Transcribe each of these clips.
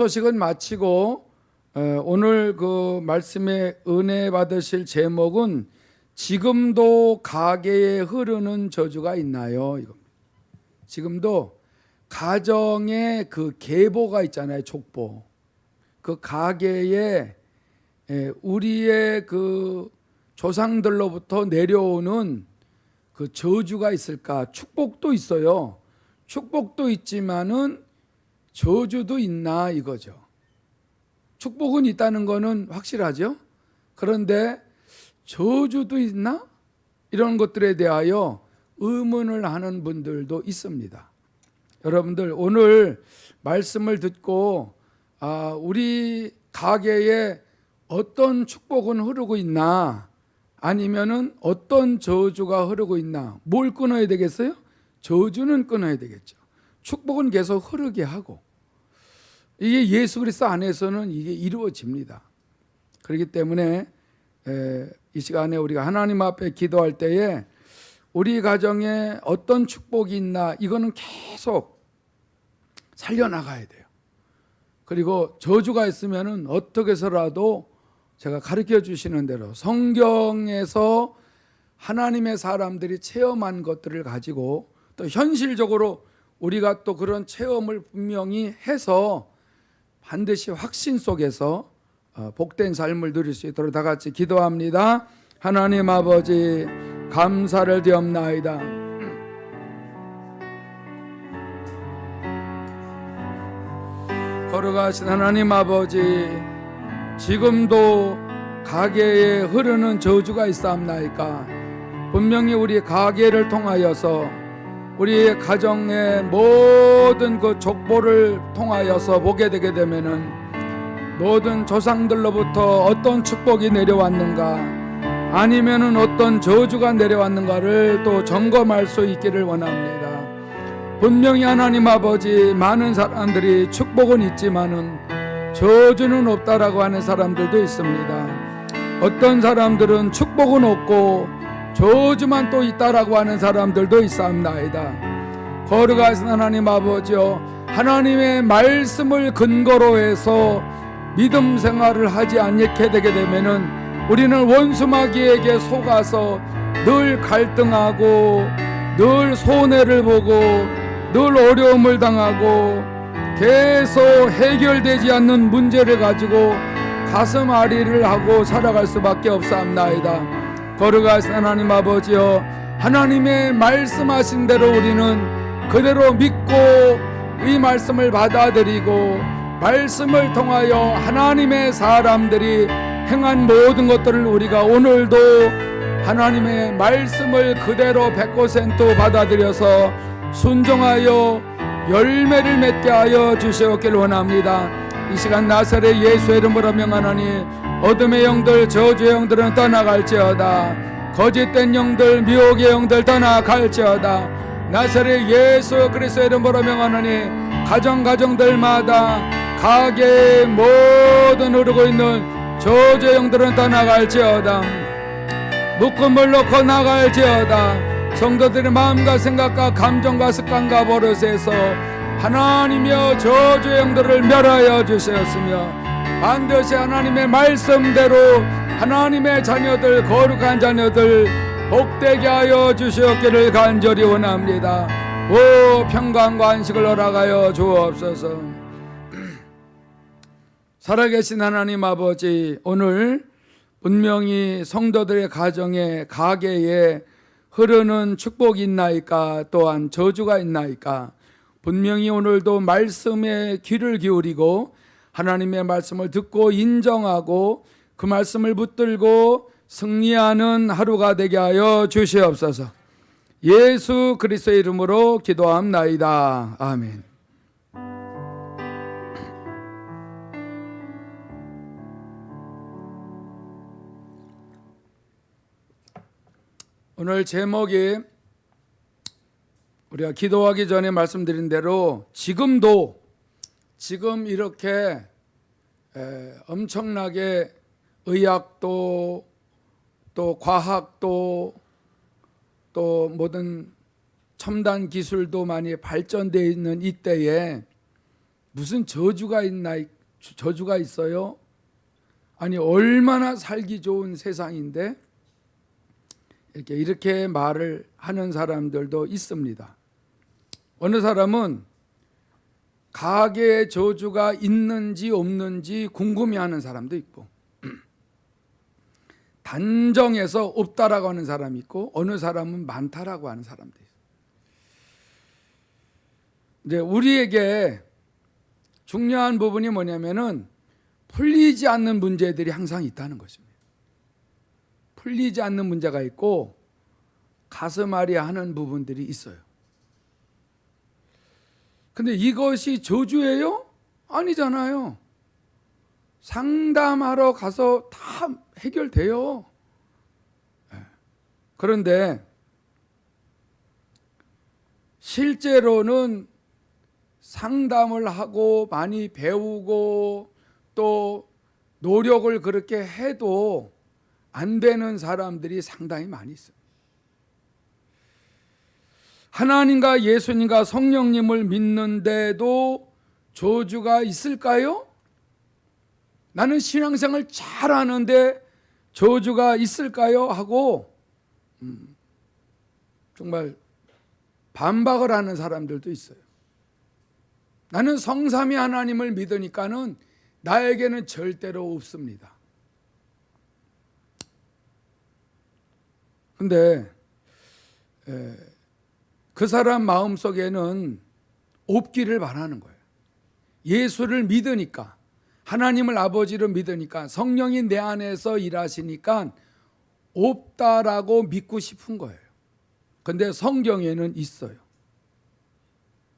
소식은 마치고 오늘 그 말씀의 은혜 받으실 제목은 지금도 가계에 흐르는 저주가 있나요? 지금도 가정에 그 계보가 있잖아요. 족보. 그 가계에 우리의 그 조상들로부터 내려오는 그 저주가 있을까? 축복도 있어요. 축복도 있지만은 저주도 있나 이거죠. 축복은 있다는 거는 확실하죠. 그런데 저주도 있나? 이런 것들에 대하여 의문을 하는 분들도 있습니다. 여러분들 오늘 말씀을 듣고 우리 가게에 어떤 축복은 흐르고 있나, 아니면은 어떤 저주가 흐르고 있나, 뭘 끊어야 되겠어요? 저주는 끊어야 되겠죠. 축복은 계속 흐르게 하고, 이게 예수 그리스도 안에서는 이게 이루어집니다. 그렇기 때문에 이 시간에 우리가 하나님 앞에 기도할 때에 우리 가정에 어떤 축복이 있나, 이거는 계속 살려나가야 돼요. 그리고 저주가 있으면은 어떻게 해서라도 제가 가르쳐 주시는 대로 성경에서 하나님의 사람들이 체험한 것들을 가지고 또 현실적으로 우리가 또 그런 체험을 분명히 해서 반드시 확신 속에서 복된 삶을 누릴 수 있도록 다 같이 기도합니다. 하나님 아버지, 감사를 드리옵나이다. 걸어가신 하나님 아버지, 지금도 가계에 흐르는 저주가 있사옵나이까? 분명히 우리 가계를 통하여서 우리 가정의 모든 그 족보를 통하여서 보게 되게 되면은 모든 조상들로부터 어떤 축복이 내려왔는가, 아니면은 어떤 저주가 내려왔는가를 또 점검할 수 있기를 원합니다. 분명히 하나님 아버지, 많은 사람들이 축복은 있지만은 저주는 없다라고 하는 사람들도 있습니다. 어떤 사람들은 축복은 없고 저주만 또 있다라고 하는 사람들도 있사옵나이다. 거룩하신 하나님 아버지여, 하나님의 말씀을 근거로 해서 믿음 생활을 하지 않게 되게 되면은 우리는 원수마귀에게 속아서 늘 갈등하고 늘 손해를 보고 늘 어려움을 당하고 계속 해결되지 않는 문제를 가지고 가슴 아리를 하고 살아갈 수밖에 없사옵나이다. 거룩하신 하나님 아버지여, 하나님의 말씀하신 대로 우리는 그대로 믿고 이 말씀을 받아들이고 말씀을 통하여 하나님의 사람들이 행한 모든 것들을 우리가 오늘도 하나님의 말씀을 그대로 100% 받아들여서 순종하여 열매를 맺게 하여 주시옵기를 원합니다. 이 시간 나사렛 예수의 이름으로 명하노니 어둠의 영들, 저주의 영들은 떠나갈지어다. 거짓된 영들, 미혹의 영들 떠나갈지어다. 나사렛 예수 그리스도의 이름으로 명하노니 가정들마다 가게에 모든 흐르고 있는 저주의 영들은 떠나갈지어다. 묶음을 놓고 나갈지어다. 성도들의 마음과 생각과 감정과 습관과 버릇에서 하나님이여 저주의 영들을 멸하여 주셨으며 반드시 하나님의 말씀대로 하나님의 자녀들, 거룩한 자녀들 복되게 하여 주시옵기를 간절히 원합니다. 오 평강과 안식을 허락하여 주옵소서. 살아계신 하나님 아버지, 오늘 분명히 성도들의 가정에 가계에 흐르는 축복이 있나이까, 또한 저주가 있나이까? 분명히 오늘도 말씀에 귀를 기울이고 하나님의 말씀을 듣고 인정하고 그 말씀을 붙들고 승리하는 하루가 되게 하여 주시옵소서. 예수 그리스도의 이름으로 기도합나이다. 아멘. 오늘 제목이 우리가 기도하기 전에 말씀드린 대로 지금 이렇게 엄청나게 의학도 또 과학도 또 모든 첨단 기술도 많이 발전되어 있는 이때에 무슨 저주가 저주가 있어요? 아니 얼마나 살기 좋은 세상인데 이렇게 말을 하는 사람들도 있습니다. 어느 사람은 가계에 저주가 있는지 없는지 궁금해하는 사람도 있고, 단정해서 없다라고 하는 사람이 있고, 어느 사람은 많다라고 하는 사람도 있어요. 이제 우리에게 중요한 부분이 뭐냐면은 풀리지 않는 문제들이 항상 있다는 것입니다. 풀리지 않는 문제가 있고 가슴앓이 하는 부분들이 있어요. 근데 이것이 저주예요? 아니잖아요. 상담하러 가서 다 해결돼요. 그런데 실제로는 상담을 하고 많이 배우고 또 노력을 그렇게 해도 안 되는 사람들이 상당히 많이 있어요. 하나님과 예수님과 성령님을 믿는데도 저주가 있을까요? 나는 신앙생활 잘하는데 저주가 있을까요? 하고 정말 반박을 하는 사람들도 있어요. 나는 성삼위 하나님을 믿으니까는 나에게는 절대로 없습니다. 근데 그 사람 마음속에는 없기를 바라는 거예요. 예수를 믿으니까, 하나님을 아버지로 믿으니까, 성령이 내 안에서 일하시니까 없다라고 믿고 싶은 거예요. 근데 성경에는 있어요.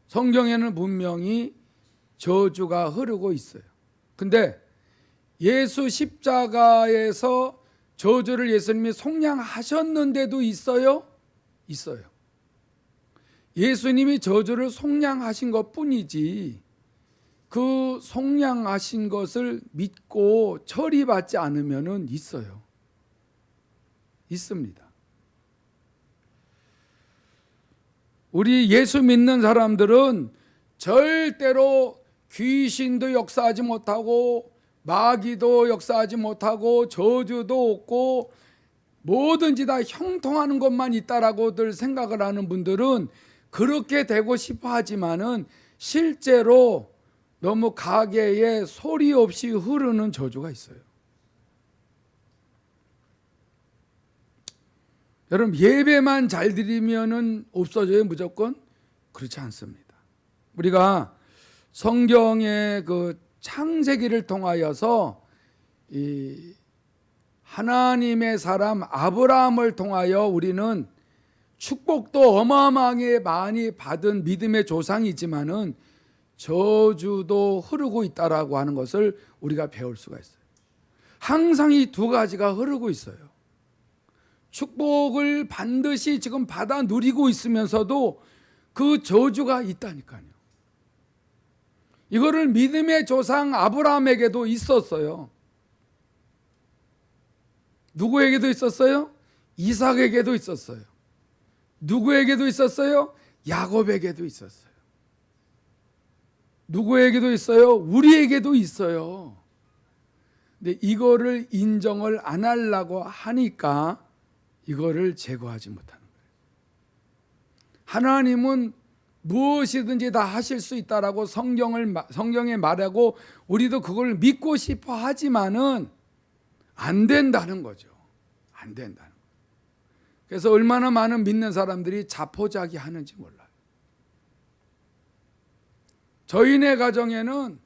성경에는 분명히 저주가 흐르고 있어요. 근데 예수 십자가에서 저주를 예수님이 속량하셨는데도 있어요? 있어요. 예수님이 저주를 속량하신 것 뿐이지 그 속량하신 것을 믿고 처리받지 않으면은 있어요. 있습니다. 우리 예수 믿는 사람들은 절대로 귀신도 역사하지 못하고 마귀도 역사하지 못하고 저주도 없고 뭐든지 다 형통하는 것만 있다라고들 생각을 하는 분들은 그렇게 되고 싶어 하지만은 실제로 너무 가게에 소리 없이 흐르는 저주가 있어요. 여러분, 예배만 잘 드리면은 없어져요, 무조건? 그렇지 않습니다. 우리가 성경의 그 창세기를 통하여서 이 하나님의 사람 아브라함을 통하여 우리는 축복도 어마어마하게 많이 받은 믿음의 조상이지만은 저주도 흐르고 있다라고 하는 것을 우리가 배울 수가 있어요. 항상 이 두 가지가 흐르고 있어요. 축복을 반드시 지금 받아 누리고 있으면서도 그 저주가 있다니까요. 이거를 믿음의 조상 아브라함에게도 있었어요. 누구에게도 있었어요? 이삭에게도 있었어요. 누구에게도 있었어요? 야곱에게도 있었어요. 누구에게도 있어요? 우리에게도 있어요. 근데 이거를 인정을 안 하려고 하니까 이거를 제거하지 못하는 거예요. 하나님은 무엇이든지 다 하실 수 있다라고 성경에 말하고 우리도 그걸 믿고 싶어 하지만은 안 된다는 거죠. 안 된다는 거예요. 그래서 얼마나 많은 믿는 사람들이 자포자기 하는지 몰라요. 저희네 가정에는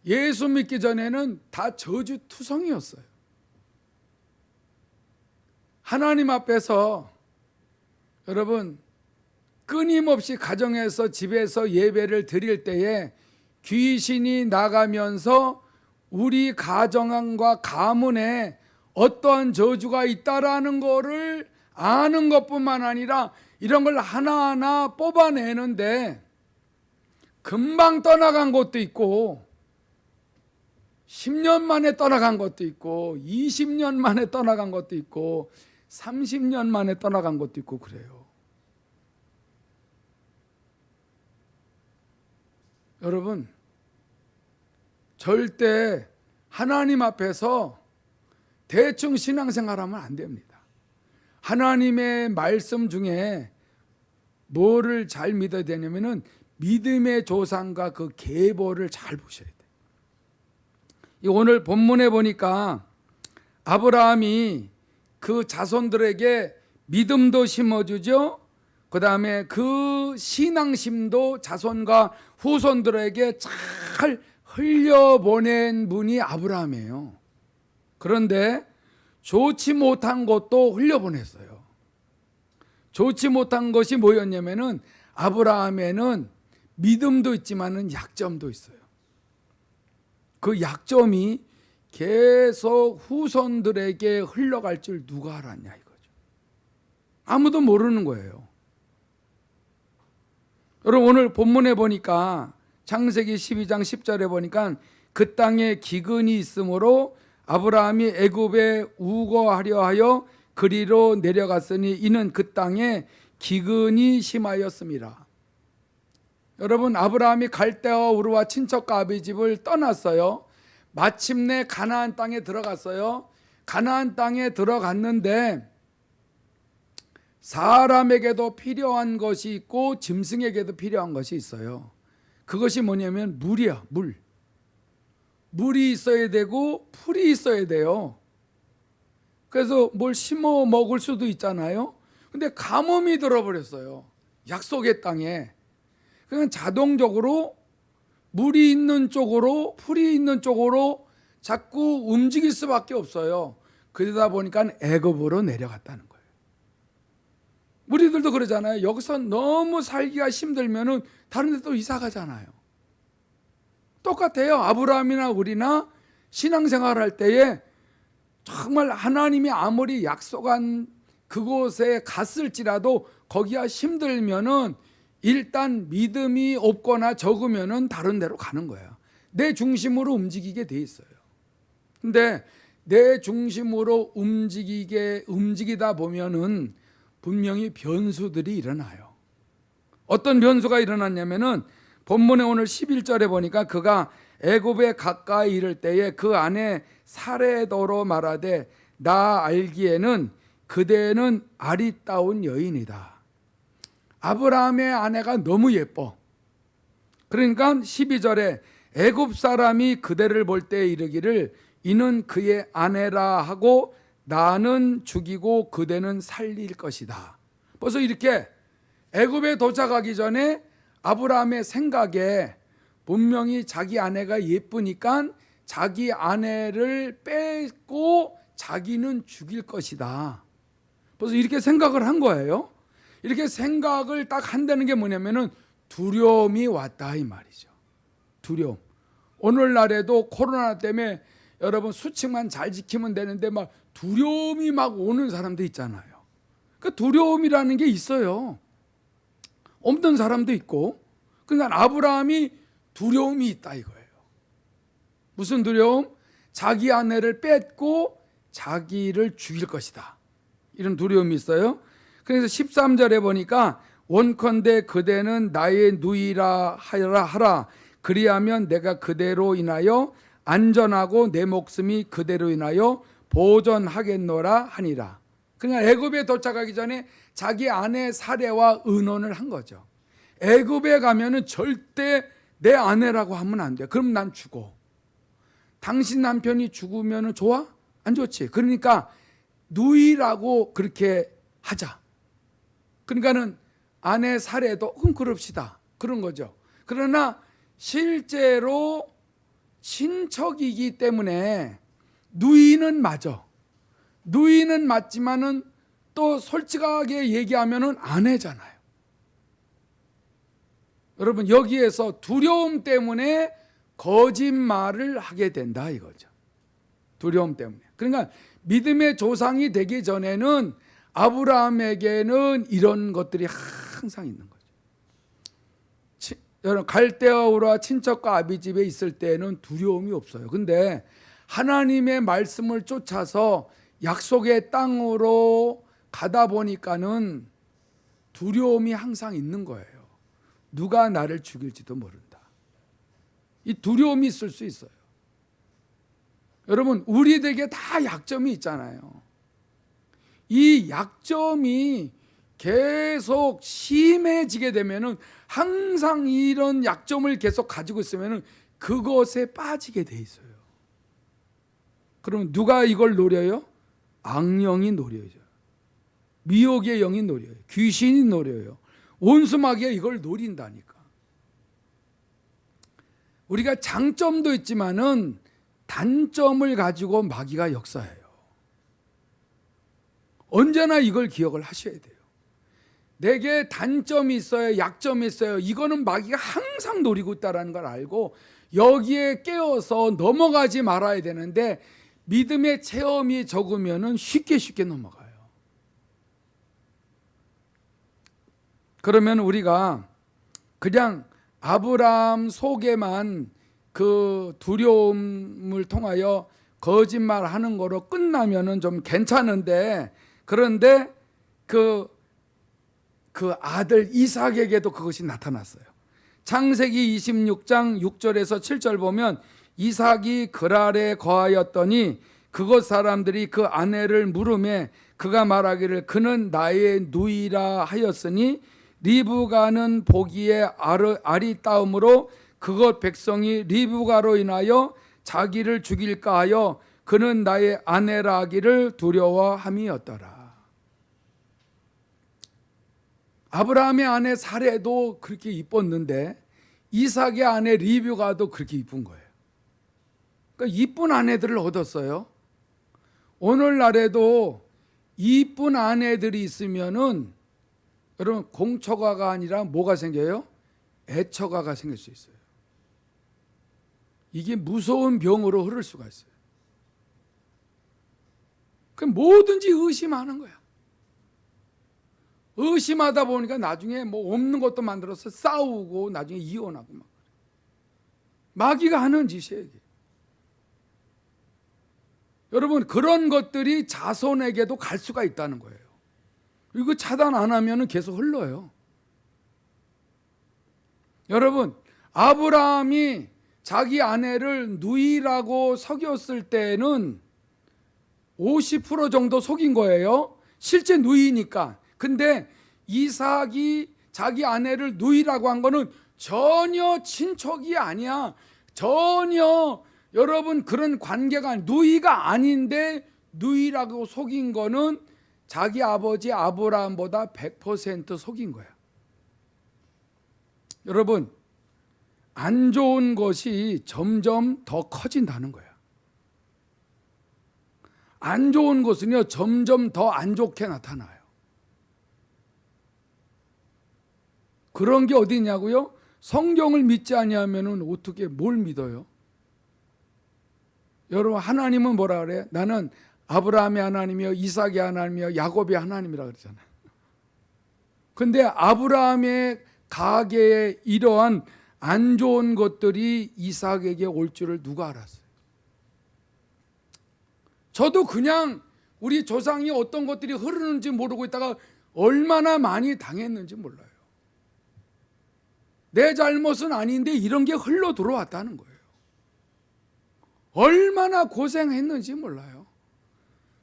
예수 믿기 전에는 다 저주투성이었어요. 하나님 앞에서 여러분 끊임없이 가정에서 집에서 예배를 드릴 때에 귀신이 나가면서 우리 가정과 가문에 어떠한 저주가 있다라는 거를 아는 것뿐만 아니라 이런 걸 하나하나 뽑아내는데 금방 떠나간 것도 있고 10년 만에 떠나간 것도 있고 20년 만에 떠나간 것도 있고 30년 만에 떠나간 것도 있고 그래요. 여러분, 절대 하나님 앞에서 대충 신앙생활하면 안 됩니다. 하나님의 말씀 중에 뭐를 잘 믿어야 되냐면은 믿음의 조상과 그 계보를 잘 보셔야 돼요. 오늘 본문에 보니까 아브라함이 그 자손들에게 믿음도 심어주죠. 그 다음에 그 신앙심도 자손과 후손들에게 잘 흘려보낸 분이 아브라함이에요. 그런데 좋지 못한 것도 흘려보냈어요. 좋지 못한 것이 뭐였냐면은 아브라함에는 믿음도 있지만은 약점도 있어요. 그 약점이 계속 후손들에게 흘러갈 줄 누가 알았냐 이거죠. 아무도 모르는 거예요. 여러분 오늘 본문에 보니까 창세기 12장 10절에 보니까 그 땅에 기근이 있으므로 아브라함이 애굽에 우거하려 하여 그리로 내려갔으니 이는 그 땅에 기근이 심하였습니다. 여러분 아브라함이 갈대아 우르와 친척과 아비 집을 떠났어요. 마침내 가나안 땅에 들어갔어요. 가나안 땅에 들어갔는데 사람에게도 필요한 것이 있고 짐승에게도 필요한 것이 있어요. 그것이 뭐냐면 물이야, 물. 물이 있어야 되고 풀이 있어야 돼요. 그래서 뭘 심어 먹을 수도 있잖아요. 근데 가뭄이 들어버렸어요. 약속의 땅에. 그냥 자동적으로 물이 있는 쪽으로 풀이 있는 쪽으로 자꾸 움직일 수밖에 없어요. 그러다 보니까 애굽으로 내려갔다는 거예요. 우리들도 그러잖아요. 여기서 너무 살기가 힘들면은 다른 데 또 이사 가잖아요. 똑같아요. 아브라함이나 우리나 신앙생활 할 때에 정말 하나님이 아무리 약속한 그곳에 갔을지라도 거기가 힘들면은 일단 믿음이 없거나 적으면은 다른 데로 가는 거예요. 내 중심으로 움직이게 돼 있어요. 근데 내 중심으로 움직이다 보면은 분명히 변수들이 일어나요. 어떤 변수가 일어났냐면은 본문에 오늘 11절에 보니까 그가 애굽에 가까이 이를 때에 그 아내 사레도로 말하되 나 알기에는 그대는 아리따운 여인이다. 아브라함의 아내가 너무 예뻐. 그러니까 12절에 애굽 사람이 그대를 볼 때 이르기를 이는 그의 아내라 하고 나는 죽이고 그대는 살릴 것이다. 벌써 이렇게 애굽에 도착하기 전에 아브라함의 생각에 분명히 자기 아내가 예쁘니까 자기 아내를 뺏고 자기는 죽일 것이다. 벌써 이렇게 생각을 한 거예요. 이렇게 생각을 딱 한다는 게 뭐냐면은 두려움이 왔다 이 말이죠. 두려움. 오늘날에도 코로나 때문에 여러분 수칙만 잘 지키면 되는데 막 두려움이 막 오는 사람도 있잖아요. 그 두려움이라는 게 있어요. 없는 사람도 있고. 그러니까 아브라함이 두려움이 있다 이거예요. 무슨 두려움? 자기 아내를 뺏고 자기를 죽일 것이다. 이런 두려움이 있어요. 그래서 13절에 보니까 원컨대 그대는 나의 누이라 하라. 그리하면 내가 그대로 인하여 안전하고 내 목숨이 그대로 인하여 보존하겠노라 하니라. 그냥 애굽에 도착하기 전에 자기 아내 사례와 의논을 한 거죠. 애굽에 가면은 절대 내 아내라고 하면 안 돼. 그럼 난 죽어. 당신 남편이 죽으면 좋아? 안 좋지. 그러니까 누이라고 그렇게 하자. 그러니까는 아내 사례도 그럽시다. 그런 거죠. 그러나 실제로 친척이기 때문에 누이는 맞아. 누이는 맞지만은 또 솔직하게 얘기하면은 아내잖아요. 여러분 여기에서 두려움 때문에 거짓말을 하게 된다 이거죠. 두려움 때문에. 그러니까 믿음의 조상이 되기 전에는 아브라함에게는 이런 것들이 항상 있는 거죠. 여러분 갈대아 우르와 친척과 아비 집에 있을 때는 두려움이 없어요. 근데 하나님의 말씀을 쫓아서 약속의 땅으로 가다 보니까는 두려움이 항상 있는 거예요. 누가 나를 죽일지도 모른다. 이 두려움이 있을 수 있어요. 여러분, 우리들에게 다 약점이 있잖아요. 이 약점이 계속 심해지게 되면은, 항상 이런 약점을 계속 가지고 있으면은 그것에 빠지게 돼 있어요. 그럼 누가 이걸 노려요? 악령이 노려요. 미혹의 영이 노려요. 귀신이 노려요. 원수마귀가 이걸 노린다니까. 우리가 장점도 있지만은 단점을 가지고 마귀가 역사해요. 언제나 이걸 기억을 하셔야 돼요. 내게 단점이 있어요, 약점이 있어요. 이거는 마귀가 항상 노리고 있다는 걸 알고 여기에 깨어서 넘어가지 말아야 되는데, 믿음의 체험이 적으면 쉽게 넘어가요. 그러면 우리가 그냥 아브라함 속에만 그 두려움을 통하여 거짓말하는 거로 끝나면은 좀 괜찮은데, 그런데 그 아들 이삭에게도 그것이 나타났어요. 창세기 26장 6절에서 7절 보면, 이삭이 그랄에 거하였더니 그곳 사람들이 그 아내를 물으매 그가 말하기를 그는 나의 누이라 하였으니 리브가는 보기에 아리따움으로 그곳 백성이 리브가로 인하여 자기를 죽일까 하여 그는 나의 아내라 하기를 두려워함이었더라. 아브라함의 아내 사레도 그렇게 이뻤는데 이삭의 아내 리브가도 그렇게 이쁜 거예요. 그러니까 이쁜 아내들을 얻었어요. 오늘날에도 이쁜 아내들이 있으면은 여러분, 공처가가 아니라 뭐가 생겨요? 애처가가 생길 수 있어요. 이게 무서운 병으로 흐를 수가 있어요. 그럼 뭐든지 의심하는 거야. 의심하다 보니까 나중에 뭐 없는 것도 만들어서 싸우고 나중에 이혼하고 막. 마귀가 하는 짓이에요, 이게. 여러분, 그런 것들이 자손에게도 갈 수가 있다는 거예요. 이거 차단 안 하면 계속 흘러요. 여러분, 아브라함이 자기 아내를 누이라고 속였을 때는 50% 정도 속인 거예요. 실제 누이니까. 근데 이삭이 자기 아내를 누이라고 한 거는 전혀 친척이 아니야. 전혀 여러분 그런 관계가 누이가 아닌데 누이라고 속인 거는 자기 아버지 아브라함보다 100% 속인 거야. 여러분, 안 좋은 것이 점점 더 커진다는 거야. 안 좋은 것은요 점점 더 안 좋게 나타나요. 그런 게 어디 있냐고요? 성경을 믿지 아니하면은 어떻게 뭘 믿어요? 여러분, 하나님은 뭐라 그래요? 나는 아브라함의 하나님이요 이삭의 하나님이요 야곱의 하나님이라 그러잖아요. 근데 아브라함의 가계에 이러한 안 좋은 것들이 이삭에게 올 줄을 누가 알았어요? 저도 그냥 우리 조상이 어떤 것들이 흐르는지 모르고 있다가 얼마나 많이 당했는지 몰라요. 내 잘못은 아닌데 이런 게 흘러 들어왔다는 거예요. 얼마나 고생했는지 몰라요.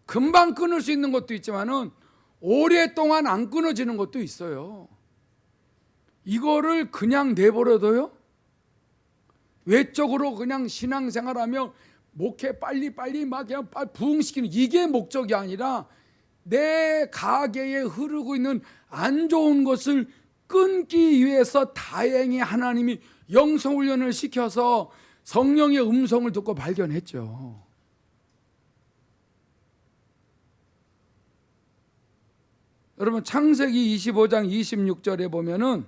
금방 끊을 수 있는 것도 있지만은 오랫동안 안 끊어지는 것도 있어요. 이거를 그냥 내버려둬요? 외적으로 그냥 신앙생활하며 목회 빨리 막 그냥 부흥시키는 이게 목적이 아니라 내 가계에 흐르고 있는 안 좋은 것을 끊기 위해서 다행히 하나님이 영성훈련을 시켜서 성령의 음성을 듣고 발견했죠. 여러분, 창세기 25장 26절에 보면은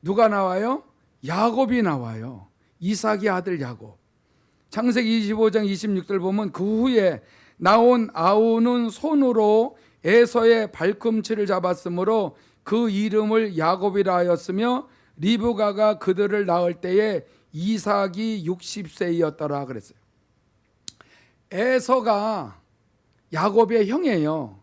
누가 나와요? 야곱이 나와요. 이삭의 아들 야곱. 창세기 25장 26절 보면 그 후에 나온 아우는 손으로 에서의 발꿈치를 잡았으므로 그 이름을 야곱이라 하였으며 리브가가 그들을 낳을 때에 이삭이 60세였더라 그랬어요. 에서가 야곱의 형이에요.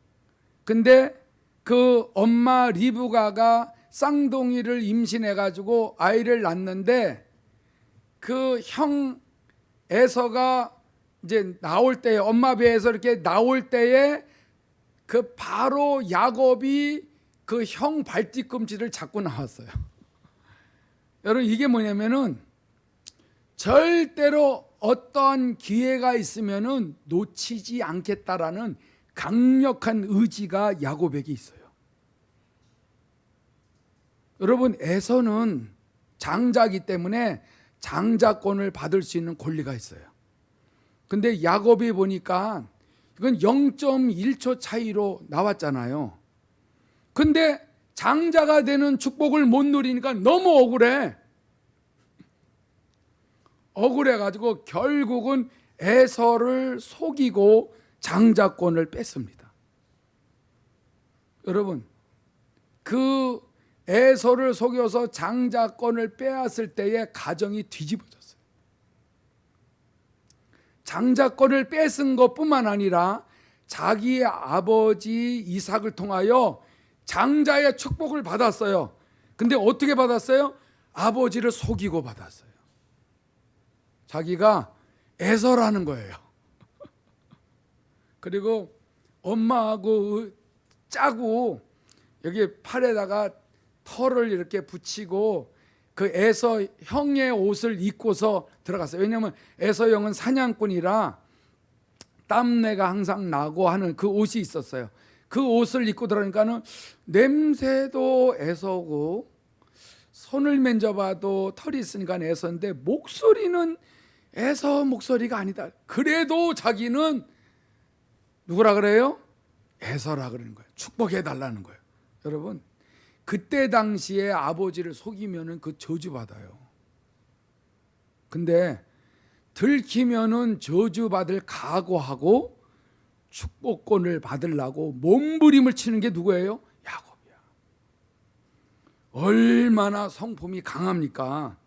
근데 그 엄마 리브가가 쌍둥이를 임신해 가지고 아이를 낳는데 그 형 에서가 이제 나올 때 엄마 배에서 이렇게 나올 때에 그 바로 야곱이 그 형 발뒤꿈치를 잡고 나왔어요. 여러분 이게 뭐냐면은 절대로 어떠한 기회가 있으면은 놓치지 않겠다라는 강력한 의지가 야곱에게 있어요. 여러분 에서는 장자이기 때문에 장자권을 받을 수 있는 권리가 있어요. 근데 야곱이 보니까 이건 0.1초 차이로 나왔잖아요. 근데 장자가 되는 축복을 못 누리니까 너무 억울해. 억울해가지고 결국은 에서를 속이고 장자권을 뺐습니다. 여러분 그 에서를 속여서 장자권을 빼앗을 때에 가정이 뒤집어졌어요. 장자권을 뺏은 것뿐만 아니라 자기의 아버지 이삭을 통하여 장자의 축복을 받았어요. 근데 어떻게 받았어요? 아버지를 속이고 받았어요. 자기가 에서라는 거예요. 그리고 엄마하고 짜고 여기 팔에다가 털을 이렇게 붙이고 그 에서 형의 옷을 입고서 들어갔어요. 왜냐하면 에서 형은 사냥꾼이라 땀내가 항상 나고 하는 그 옷이 있었어요. 그 옷을 입고 들어가니까는 냄새도 에서고 손을 만져봐도 털이 있으니까 에서인데 목소리는 에서 목소리가 아니다. 그래도 자기는 누구라 그래요? 에서라 그러는 거예요. 축복해 달라는 거예요. 여러분 그때 당시에 아버지를 속이면은 그 저주받아요. 근데 들키면은 저주받을 각오하고 축복권을 받으려고 몸부림을 치는 게 누구예요? 야곱이야. 얼마나 성품이 강합니까?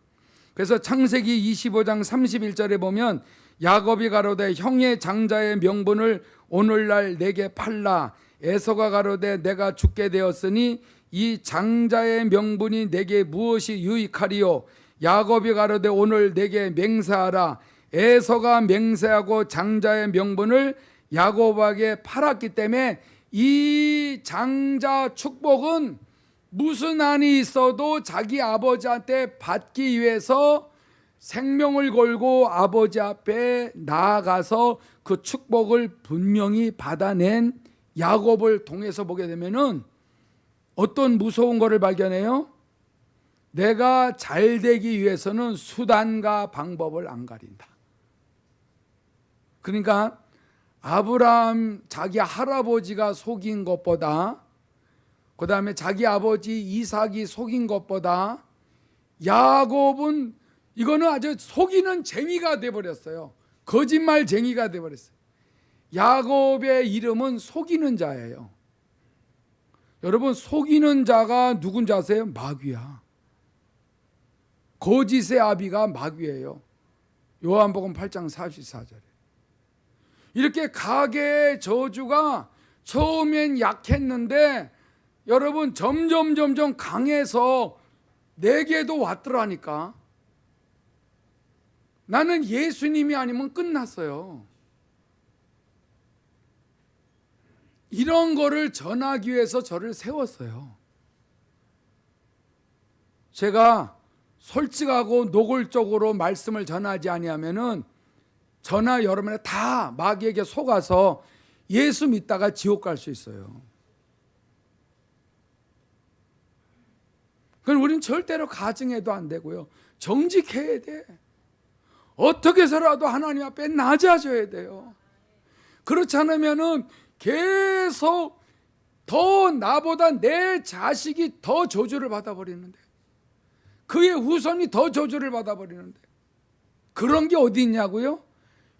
그래서 창세기 25장 31절에 보면 야곱이 가로되 형의 장자의 명분을 오늘날 내게 팔라. 에서가 가로되 내가 죽게 되었으니 이 장자의 명분이 내게 무엇이 유익하리요? 야곱이 가로되 오늘 내게 맹세하라. 에서가 맹세하고 장자의 명분을 야곱에게 팔았기 때문에 이 장자 축복은 무슨 한이 있어도 자기 아버지한테 받기 위해서 생명을 걸고 아버지 앞에 나아가서 그 축복을 분명히 받아낸 야곱을 통해서 보게 되면은 어떤 무서운 것을 발견해요? 내가 잘 되기 위해서는 수단과 방법을 안 가린다. 그러니까 아브라함 자기 할아버지가 속인 것보다 그 다음에 자기 아버지 이삭이 속인 것보다 야곱은 이거는 아주 속이는 쟁이가 돼버렸어요. 거짓말쟁이가 돼버렸어요. 야곱의 이름은 속이는 자예요. 여러분 속이는 자가 누군지 아세요? 마귀야. 거짓의 아비가 마귀예요. 요한복음 8장 44절에 이렇게 가계의 저주가 처음엔 약했는데 여러분 점점 강해서 내게도 왔더라니까. 나는 예수님이 아니면 끝났어요. 이런 거를 전하기 위해서 저를 세웠어요. 제가 솔직하고 노골적으로 말씀을 전하지 아니하면은 저나 여러분이 다 마귀에게 속아서 예수 믿다가 지옥 갈 수 있어요. 그건 우린 절대로 가증해도 안 되고요. 정직해야 돼. 어떻게 해서라도 하나님 앞에 낮아져야 돼요. 그렇지 않으면은 계속 더 나보다 내 자식이 더 저주를 받아버리는데, 그의 후손이 더 저주를 받아버리는데, 그런 게 어디 있냐고요?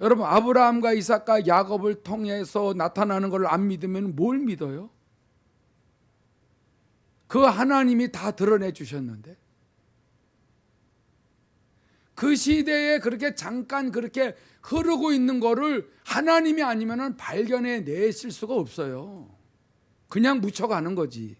여러분 아브라함과 이삭과 야곱을 통해서 나타나는 걸 안 믿으면 뭘 믿어요? 그 하나님이 다 드러내 주셨는데, 그 시대에 그렇게 잠깐 그렇게 흐르고 있는 거를 하나님이 아니면 발견해 내실 수가 없어요. 그냥 묻혀가는 거지.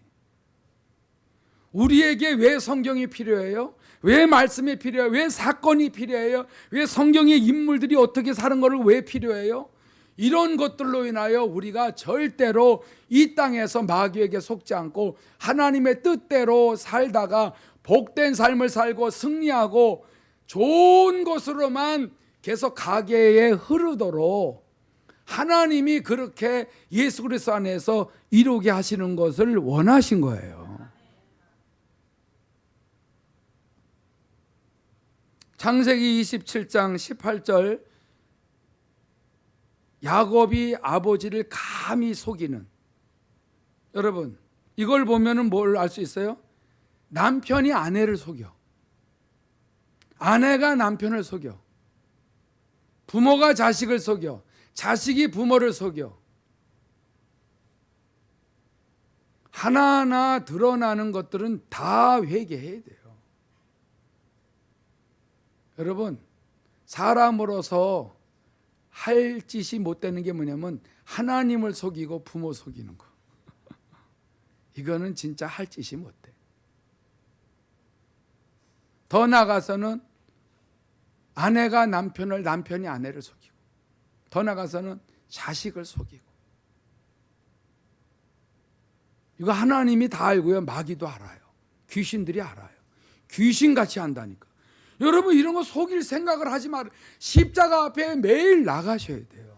우리에게 왜 성경이 필요해요? 왜 말씀이 필요해요? 왜 사건이 필요해요? 왜 성경의 인물들이 어떻게 사는 것을 왜 필요해요? 이런 것들로 인하여 우리가 절대로 이 땅에서 마귀에게 속지 않고 하나님의 뜻대로 살다가 복된 삶을 살고 승리하고 좋은 것으로만 계속 가게에 흐르도록 하나님이 그렇게 예수 그리스도 안에서 이루게 하시는 것을 원하신 거예요. 창세기 27장 18절, 야곱이 아버지를 감히 속이는, 여러분 이걸 보면은 뭘 알 수 있어요? 남편이 아내를 속여, 아내가 남편을 속여, 부모가 자식을 속여, 자식이 부모를 속여. 하나하나 드러나는 것들은 다 회개해야 돼요. 여러분, 사람으로서 할 짓이 못 되는 게 뭐냐면 하나님을 속이고 부모 속이는 거. 이거는 진짜 할 짓이 못 돼. 더 나아가서는 아내가 남편을, 남편이 아내를 속이고, 더 나아가서는 자식을 속이고. 이거 하나님이 다 알고요. 마귀도 알아요. 귀신들이 알아요. 귀신같이 한다니까. 여러분 이런 거 속일 생각을 하지 말아요. 십자가 앞에 매일 나가셔야 돼요.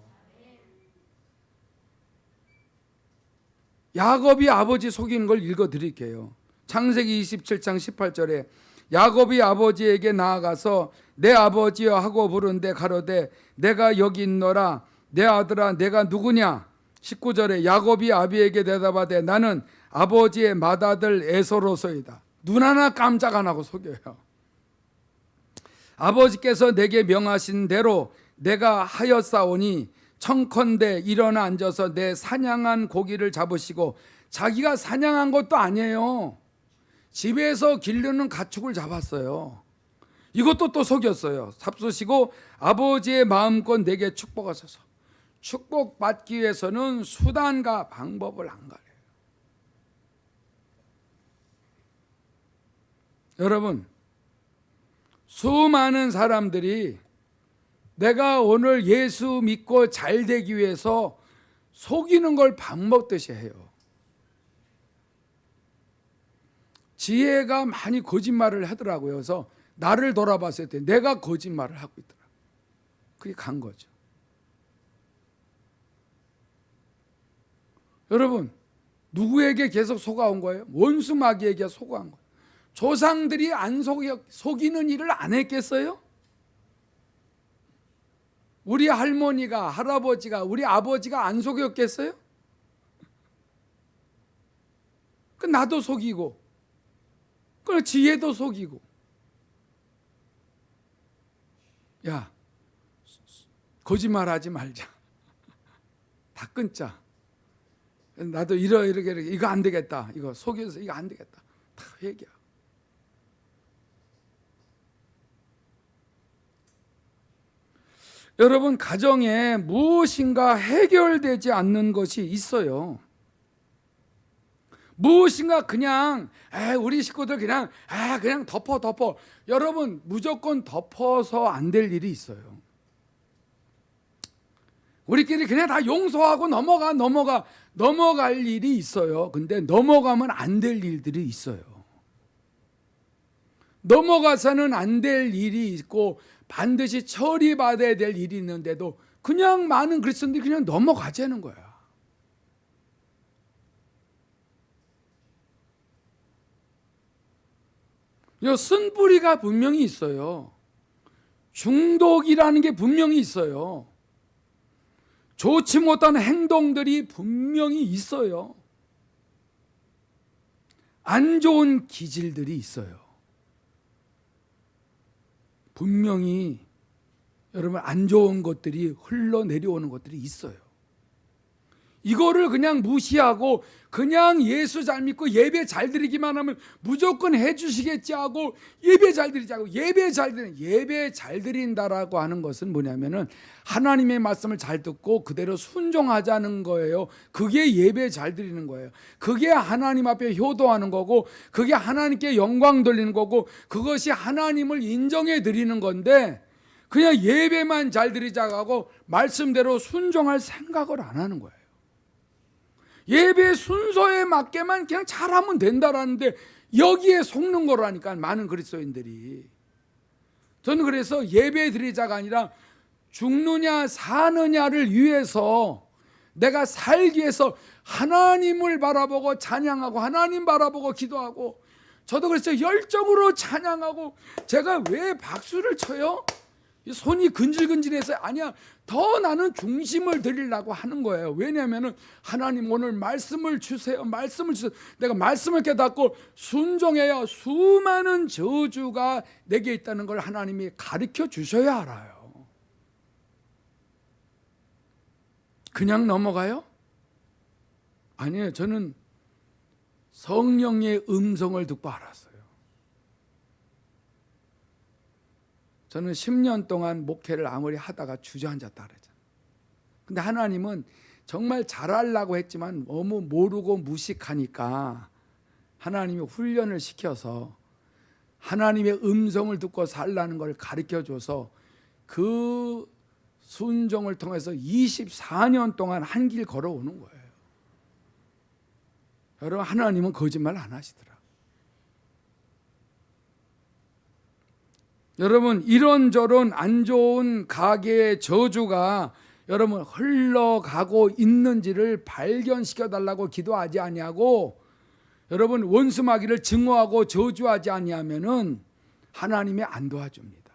야곱이 아버지 속이는 걸 읽어드릴게요. 창세기 27장 18절에 야곱이 아버지에게 나아가서 내 아버지여 하고 부른데 가로되 내가 여기 있노라. 내 아들아 내가 누구냐. 19절에 야곱이 아비에게 대답하되 나는 아버지의 맏아들 에서로소이다. 눈 하나 깜짝 안 하고 속여요. 아버지께서 내게 명하신 대로 내가 하였사오니 청컨대 일어나 앉아서 내 사냥한 고기를 잡으시고, 자기가 사냥한 것도 아니에요. 집에서 기르는 가축을 잡았어요. 이것도 또 속였어요. 잡수시고 아버지의 마음껏 내게 축복하소서. 축복받기 위해서는 수단과 방법을 안 가려요. 여러분, 수많은 사람들이 내가 오늘 예수 믿고 잘 되기 위해서 속이는 걸 밥 먹듯이 해요. 지혜가 많이 거짓말을 하더라고요. 그래서 나를 돌아봤을 때 내가 거짓말을 하고 있더라. 그게 간 거죠. 여러분, 누구에게 계속 속아온 거예요? 원수 마귀에게 속아온 거예요. 조상들이 안 속이는 일을 안 했겠어요? 우리 할머니가, 할아버지가, 우리 아버지가 안 속였겠어요? 나도 속이고, 지혜도 속이고. 야, 거짓말하지 말자. 다 끊자. 나도 이렇게 이거 안 되겠다. 이거 속여서 이거 안 되겠다. 다 회개야. 여러분, 가정에 무엇인가 해결되지 않는 것이 있어요. 무엇인가 그냥 우리 식구들 그냥 덮어. 여러분, 무조건 덮어서 안 될 일이 있어요. 우리끼리 그냥 다 용서하고 넘어갈 일이 있어요. 근데 넘어가면 안 될 일들이 있어요. 넘어가서는 안 될 일이 있고 반드시 처리받아야 될 일이 있는데도 그냥 많은 그리스도인들이 그냥 넘어가자는 거야. 쓴뿌리가 분명히 있어요. 중독이라는 게 분명히 있어요. 좋지 못한 행동들이 분명히 있어요. 안 좋은 기질들이 있어요. 분명히 여러분 안 좋은 것들이 흘러내려오는 것들이 있어요. 이거를 그냥 무시하고 그냥 예수 잘 믿고 예배 잘 드리기만 하면 무조건 해주시겠지 하고 예배 잘 드리자고 예배 잘 드린다라고 하는 것은 뭐냐면은 하나님의 말씀을 잘 듣고 그대로 순종하자는 거예요. 그게 예배 잘 드리는 거예요. 그게 하나님 앞에 효도하는 거고 그게 하나님께 영광 돌리는 거고 그것이 하나님을 인정해 드리는 건데 그냥 예배만 잘 드리자고 하고 말씀대로 순종할 생각을 안 하는 거예요. 예배 순서에 맞게만 그냥 잘하면 된다라는데 여기에 속는 거라니까 많은 그리스도인들이. 저는 그래서 예배 드리자가 아니라 죽느냐 사느냐를 위해서 내가 살기 위해서 하나님을 바라보고 찬양하고 하나님 바라보고 기도하고 저도 그래서 열정으로 찬양하고 제가 왜 박수를 쳐요? 손이 근질근질해서 아니야 더 나는 중심을 드리려고 하는 거예요. 왜냐하면 하나님 오늘 말씀을 주세요. 말씀을 주세요. 내가 말씀을 깨닫고 순종해야 수많은 저주가 내게 있다는 걸 하나님이 가르쳐 주셔야 알아요. 그냥 넘어가요? 아니에요. 저는 성령의 음성을 듣고 알았어요. 저는 10년 동안 목회를 아무리 하다가 주저앉았다 그러잖아요. 근데 하나님은 정말 잘하려고 했지만 너무 모르고 무식하니까 하나님이 훈련을 시켜서 하나님의 음성을 듣고 살라는 걸 가르쳐줘서 그 순종을 통해서 24년 동안 한 길 걸어오는 거예요. 여러분 하나님은 거짓말 안 하시더라. 여러분 이런저런 안 좋은 가계의 저주가 여러분 흘러가고 있는지를 발견시켜 달라고 기도하지 아니하고 여러분 원수마귀를 증오하고 저주하지 아니하면은 하나님이 안 도와줍니다.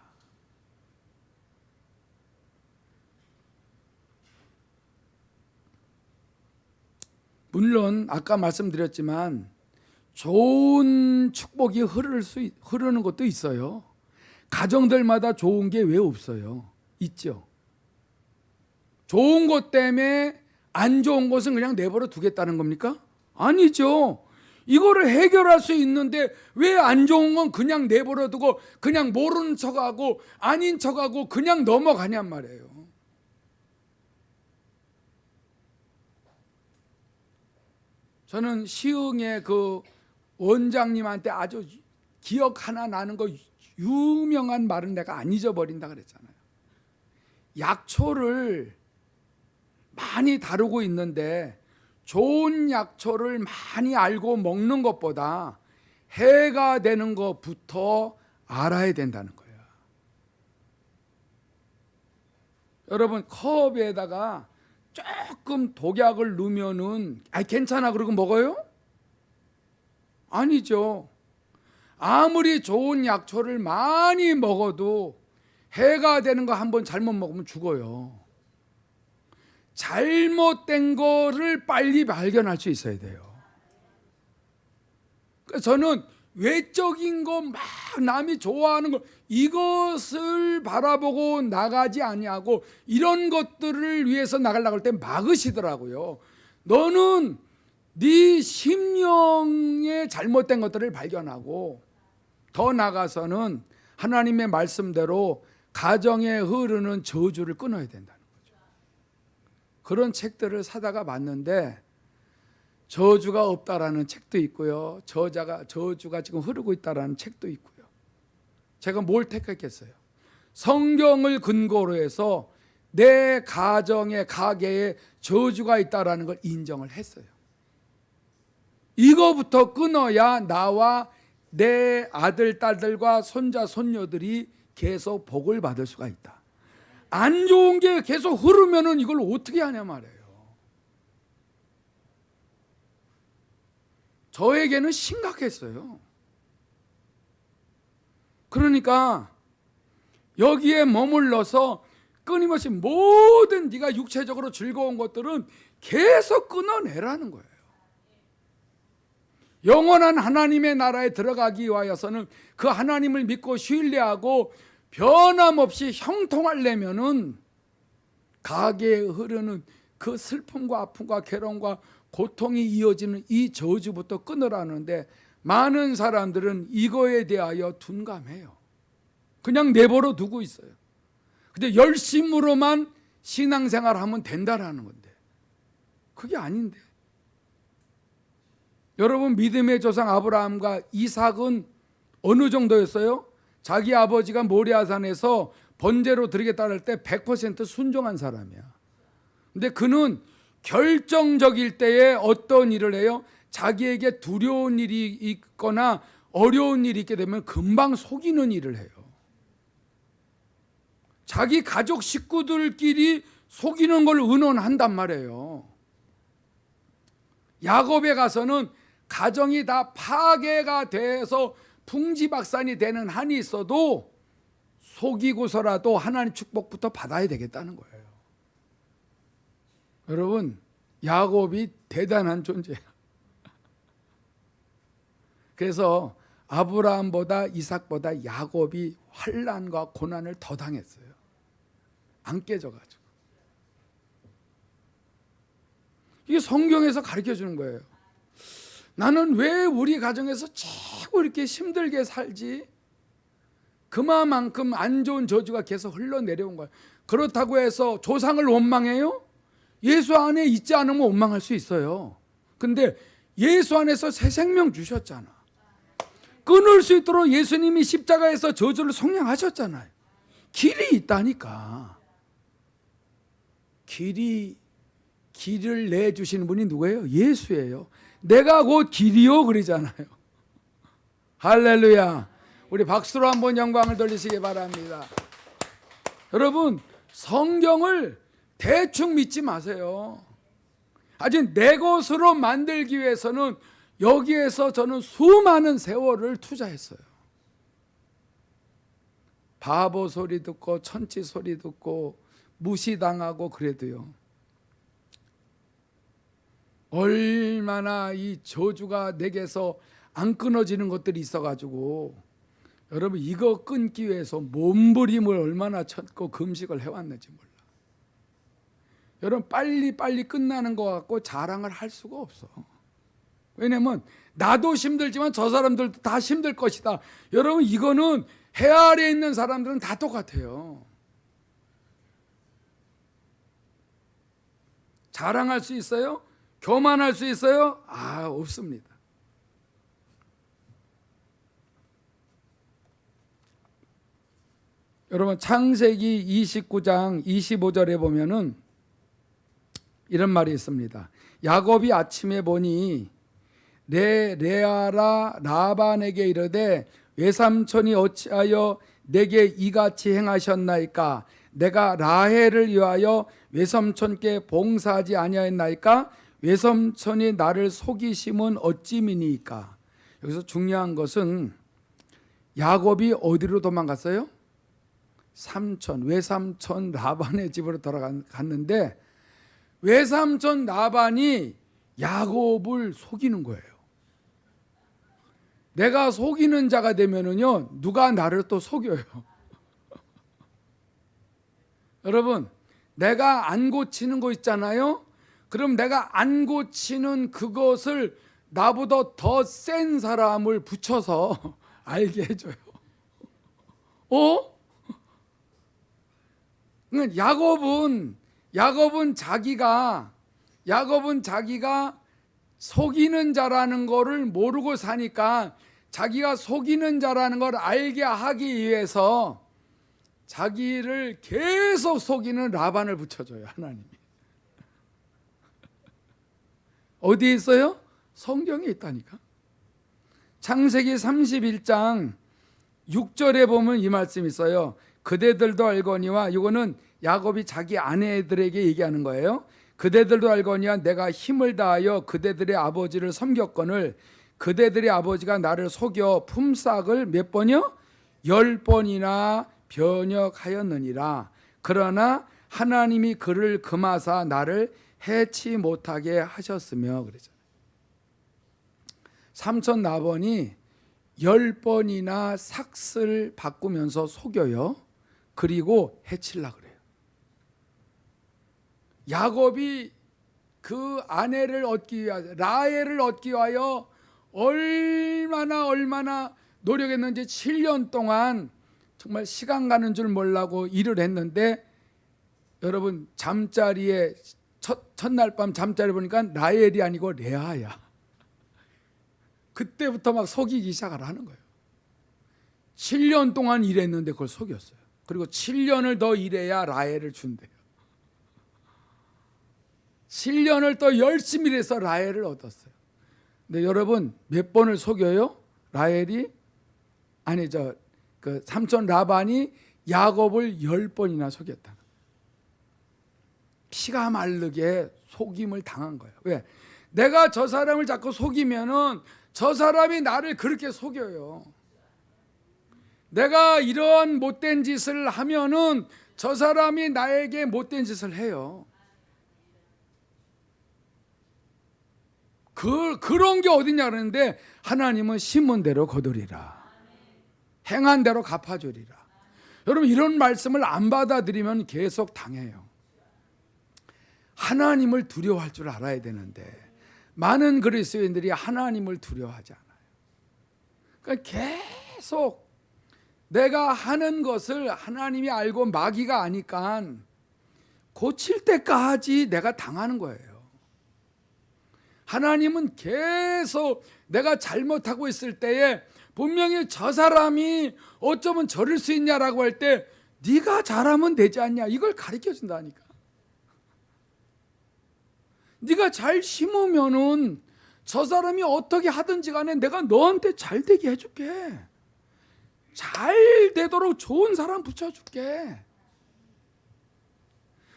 물론 아까 말씀드렸지만 좋은 축복이 흐르는 것도 있어요. 가정들마다 좋은 게 왜 없어요? 있죠. 좋은 것 때문에 안 좋은 것은 그냥 내버려 두겠다는 겁니까? 아니죠. 이거를 해결할 수 있는데 왜 안 좋은 건 그냥 내버려 두고 그냥 모르는 척하고 아닌 척하고 그냥 넘어가냔 말이에요. 저는 시흥의 그 원장님한테 아주 기억 하나 나는 거 유명한 말은 내가 안 잊어버린다 그랬잖아요. 약초를 많이 다루고 있는데 좋은 약초를 많이 알고 먹는 것보다 해가 되는 것부터 알아야 된다는 거예요. 여러분 컵에다가 조금 독약을 넣으면은 괜찮아 그러고 먹어요? 아니죠. 아무리 좋은 약초를 많이 먹어도 해가 되는 거 한번 잘못 먹으면 죽어요. 잘못된 거를 빨리 발견할 수 있어야 돼요. 그래서 저는 외적인 거 막 남이 좋아하는 거 이것을 바라보고 나가지 아니하고 이런 것들을 위해서 나가려고 할 때 막으시더라고요. 너는 네 심령의 잘못된 것들을 발견하고 더 나아가서는 하나님의 말씀대로 가정에 흐르는 저주를 끊어야 된다는 거죠. 그런 책들을 사다가 봤는데 저주가 없다라는 책도 있고요. 저주가 지금 흐르고 있다라는 책도 있고요. 제가 뭘 택했겠어요? 성경을 근거로 해서 내 가정의 가계에 저주가 있다라는 걸 인정을 했어요. 이거부터 끊어야 나와 내 아들, 딸들과 손자, 손녀들이 계속 복을 받을 수가 있다. 안 좋은 게 계속 흐르면은 이걸 어떻게 하냐 말이에요. 저에게는 심각했어요. 그러니까 여기에 머물러서 끊임없이 모든 네가 육체적으로 즐거운 것들은 계속 끊어내라는 거예요. 영원한 하나님의 나라에 들어가기 위하여서는 그 하나님을 믿고 신뢰하고 변함없이 형통하려면은 가게에 흐르는 그 슬픔과 아픔과 괴로움과 고통이 이어지는 이 저주부터 끊으라는데 많은 사람들은 이거에 대하여 둔감해요. 그냥 내버려 두고 있어요. 근데 열심으로만 신앙생활하면 된다라는 건데 그게 아닌데. 여러분, 믿음의 조상 아브라함과 이삭은 어느 정도였어요? 자기 아버지가 모리아산에서 번제로 드리겠다 할 때 100% 순종한 사람이야. 근데 그는 결정적일 때에 어떤 일을 해요? 자기에게 두려운 일이 있거나 어려운 일이 있게 되면 금방 속이는 일을 해요. 자기 가족 식구들끼리 속이는 걸 의논한단 말이에요. 야곱에 가서는 가정이 다 파괴가 돼서 풍지박산이 되는 한이 있어도 속이고서라도 하나님 축복부터 받아야 되겠다는 거예요. 여러분, 야곱이 대단한 존재야. 그래서 아브라함보다 이삭보다 야곱이 환난과 고난을 더 당했어요. 안 깨져가지고. 이게 성경에서 가르쳐 주는 거예요. 나는 왜 우리 가정에서 자꾸 이렇게 힘들게 살지? 그만큼 안 좋은 저주가 계속 흘러내려온 거예요. 그렇다고 해서 조상을 원망해요? 예수 안에 있지 않으면 원망할 수 있어요. 근데 예수 안에서 새 생명 주셨잖아. 끊을 수 있도록 예수님이 십자가에서 저주를 속량하셨잖아요. 길이 있다니까. 길을 내주시는 분이 누구예요? 예수예요. 내가 곧 길이요 그러잖아요. 할렐루야. 우리 박수로 한번 영광을 돌리시기 바랍니다. 여러분, 성경을 대충 믿지 마세요. 아직 내 것으로 만들기 위해서는 여기에서 저는 수많은 세월을 투자했어요. 바보 소리 듣고 천치 소리 듣고 무시당하고 그래도요. 얼마나 이 저주가 내게서 안 끊어지는 것들이 있어가지고 여러분, 이거 끊기 위해서 몸부림을 얼마나 쳤고 금식을 해왔는지 몰라. 여러분, 빨리 끝나는 것 같고 자랑을 할 수가 없어. 왜냐면 나도 힘들지만 저 사람들도 다 힘들 것이다. 여러분, 이거는 해 아래에 있는 사람들은 다 똑같아요. 자랑할 수 있어요? 교만할 수 있어요? 없습니다. 여러분, 창세기 29장 25절에 보면은 이런 말이 있습니다. 야곱이 아침에 보니 레아라 라반에게 이르되 외삼촌이 어찌하여 내게 이같이 행하셨나이까? 내가 라헬을 위하여 외삼촌께 봉사하지 아니하였나이까? 외삼촌이 나를 속이심은 어찌미니까? 여기서 중요한 것은 야곱이 어디로 도망갔어요? 외삼촌 라반의 집으로 돌아갔는데 외삼촌 라반이 야곱을 속이는 거예요. 내가 속이는 자가 되면은요, 누가 나를 또 속여요. 여러분, 내가 안 고치는 거 있잖아요. 그럼 내가 안 고치는 그것을 나보다 더 센 사람을 붙여서 알게 해줘요. 야곱은 자기가 속이는 자라는 거를 모르고 사니까 자기가 속이는 자라는 걸 알게 하기 위해서 자기를 계속 속이는 라반을 붙여줘요, 하나님이. 어디에 있어요? 성경에 있다니까. 창세기 31장 6절에 보면 이 말씀이 있어요. 그대들도 알거니와, 이거는 야곱이 자기 아내들에게 얘기하는 거예요. 그대들도 알거니와 내가 힘을 다하여 그대들의 아버지를 섬겼거늘 그대들의 아버지가 나를 속여 품삯을 몇 번이요? 10번이나 변역하였느니라. 그러나 하나님이 그를 금하사 나를 해치 못하게 하셨으며 그러잖아요. 삼촌 나번이 10번이나 삭슬 바꾸면서 속여요. 그리고 해치려고 그래요. 야곱이 그 아내를 얻기 위하여, 라헬을 얻기 위하여 얼마나 노력했는지 7년 동안 정말 시간 가는 줄 몰라고 일을 했는데, 여러분 잠자리에 첫날 밤 잠자리 보니까 라헬이 아니고 레아야. 그때부터 막 속이기 시작을 하는 거예요. 7년 동안 일했는데 그걸 속였어요. 그리고 7년을 더 일해야 라헬을 준대요. 7년을 더 열심히 일해서 라헬을 얻었어요. 근데 여러분 몇 번을 속여요? 라헬이? 아니 그 삼촌 라반이 야곱을 10번이나 속였다. 피가 마르게 속임을 당한 거예요. 왜? 내가 저 사람을 자꾸 속이면은 저 사람이 나를 그렇게 속여요. 내가 이런 못된 짓을 하면은 저 사람이 나에게 못된 짓을 해요. 그런 게 어딨냐 그러는데, 하나님은 심은 대로 거두리라, 행한 대로 갚아주리라. 여러분 이런 말씀을 안 받아들이면 계속 당해요. 하나님을 두려워할 줄 알아야 되는데 많은 그리스도인들이 하나님을 두려워하지 않아요. 그러니까 계속 내가 하는 것을 하나님이 알고 마귀가 아니까 고칠 때까지 내가 당하는 거예요. 하나님은 계속 내가 잘못하고 있을 때에 분명히 저 사람이 어쩌면 저럴 수 있냐라고 할 때 네가 잘하면 되지 않냐, 이걸 가르쳐 준다니까. 네가 잘 심으면은 저 사람이 어떻게 하든지 간에 내가 너한테 잘 되게 해줄게. 잘 되도록 좋은 사람 붙여줄게.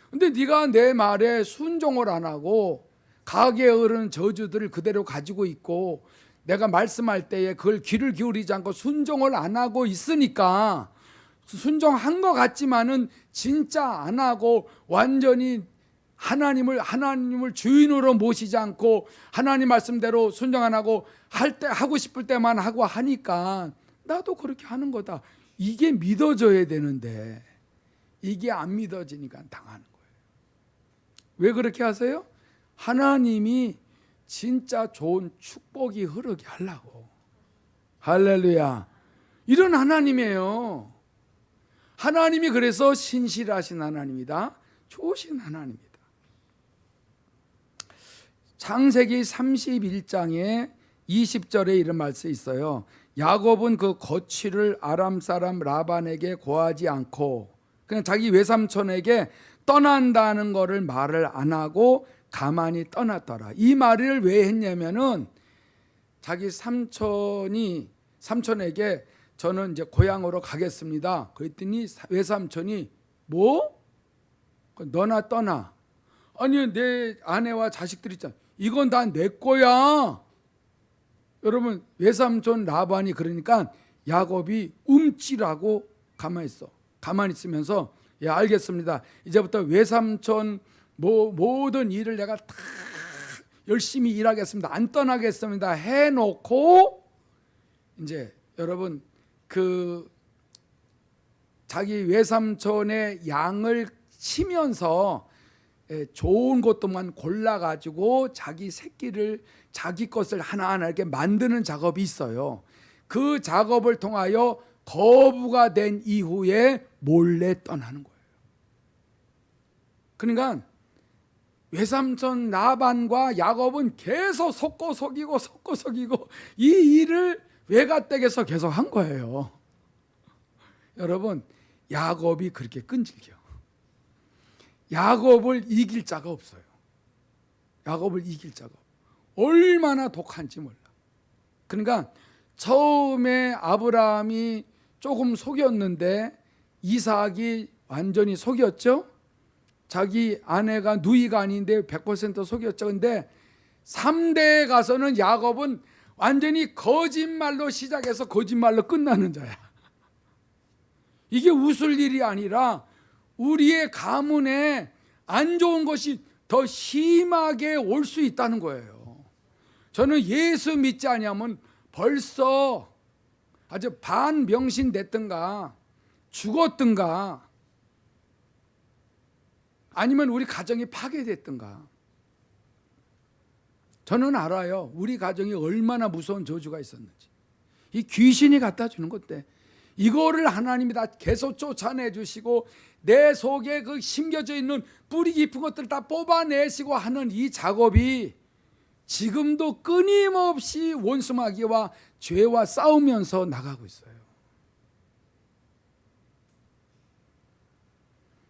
근데 네가 내 말에 순종을 안 하고 가게에 흐르는 저주들을 그대로 가지고 있고, 내가 말씀할 때에 그걸 귀를 기울이지 않고 순종을 안 하고 있으니까, 순종한 것 같지만은 진짜 안 하고 완전히 하나님을 주인으로 모시지 않고 하나님 말씀대로 순종 안 하고 하고 싶을 때만 하고 하니까 나도 그렇게 하는 거다. 이게 믿어져야 되는데 이게 안 믿어지니까 당하는 거예요. 왜 그렇게 하세요? 하나님이 진짜 좋은 축복이 흐르게 하려고. 할렐루야. 이런 하나님이에요. 하나님이 그래서 신실하신 하나님이다, 좋으신 하나님이다. 창세기 31장에 20절에 이런 말씀이 있어요. 야곱은 그 거취를 아람 사람 라반에게 고하지 않고 그냥 자기 외삼촌에게 떠난다는 거를 말을 안 하고 가만히 떠났더라. 이 말을 왜 했냐면은 자기 삼촌에게 저는 이제 고향으로 가겠습니다. 그랬더니 외삼촌이 뭐? 너나 떠나. 아니 내 아내와 자식들 있잖아. 이건 다 내 거야. 여러분 외삼촌 라반이 그러니까 야곱이 움찔하고 가만히 있어. 가만히 있으면서 예 알겠습니다. 이제부터 외삼촌 모든 일을 내가 다 열심히 일하겠습니다. 안 떠나겠습니다. 해놓고 이제 여러분 그 자기 외삼촌의 양을 치면서 좋은 것도만 골라가지고 자기 새끼를 자기 것을 하나하나 이렇게 만드는 작업이 있어요. 그 작업을 통하여 거부가 된 이후에 몰래 떠나는 거예요. 그러니까 외삼촌 라반과 야곱은 계속 속고 속이고 이 일을 외가댁에서 계속 한 거예요. 여러분 야곱이 그렇게 끈질겨. 야곱을 이길 자가 없어요. 야곱을 이길 자가 없어요. 얼마나 독한지 몰라. 그러니까 처음에 아브라함이 조금 속였는데 이삭이 완전히 속였죠. 자기 아내가 누이가 아닌데 100% 속였죠. 근데 3대에 가서는 야곱은 완전히 거짓말로 시작해서 거짓말로 끝나는 자야. 이게 웃을 일이 아니라 우리의 가문에 안 좋은 것이 더 심하게 올 수 있다는 거예요. 저는 예수 믿지 아니하면 벌써 아주 반명신 됐든가 죽었든가 아니면 우리 가정이 파괴됐든가. 저는 알아요. 우리 가정이 얼마나 무서운 저주가 있었는지. 이 귀신이 갖다 주는 건데 이거를 하나님이 다 계속 쫓아내 주시고 내 속에 그 심겨져 있는 뿌리 깊은 것들을 다 뽑아내시고 하는 이 작업이 지금도 끊임없이 원수마귀와 죄와 싸우면서 나가고 있어요.